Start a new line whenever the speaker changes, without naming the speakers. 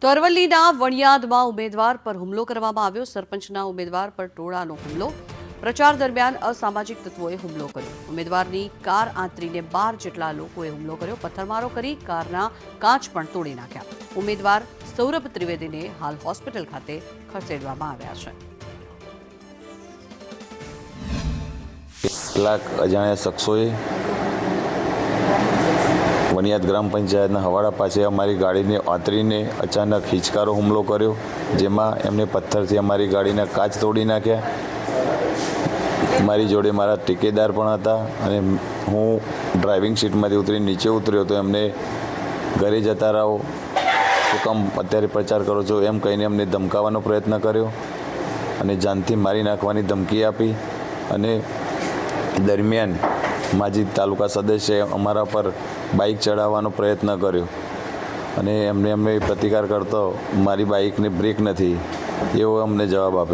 તો અરવલ્લીના વણિયાદમાં ઉમેદવાર પર હુમલો કરવામાં આવ્યો। સરપંચના ઉમેદવાર પર ટોળાનો હુમલો। પ્રચાર દરમિયાન અસામાજિક તત્વોએ હુમલો કર્યો। ઉમેદવારની કાર આંતરીને 12 જેટલા લોકોએ હુમલો કર્યો। પથ્થરમારો કરી કારના કાચ પણ તોડી નાખ્યા। ઉમેદવાર સૌરભ ત્રિવેદીને હાલ હોસ્પિટલ ખાતે ખસેડવામાં આવ્યા છે।
કેટલાક અજાણ્યા શખ્સોએ વણિયાદ ગ્રામ પંચાયતના હવાડા પાસે અમારી ગાડીને આંતરીને અચાનક હિંચકારો હુમલો કર્યો, જેમાં એમને પથ્થરથી અમારી ગાડીના કાચ તોડી નાખ્યા। મારી જોડે મારા ઠેકેદાર પણ હતા અને હું ડ્રાઇવિંગ સીટમાંથી ઉતરીને નીચે ઉતર્યો તો એમને ઘરે જતા રહો, શું કામ અત્યારે પ્રચાર કરો છો એમ કહીને અમને ધમકાવવાનો પ્રયત્ન કર્યો અને જાનથી મારી નાખવાની ધમકી આપી। અને દરમિયાન માજી તાલુકા સદસ્યએ અમારા પર બાઇક ચડાવવાનો પ્રયત્ન કર્યો અને અમે પ્રતિકાર કરતો મારી બાઇકને બ્રેક નથી એવો અમને જવાબ આપ્યો।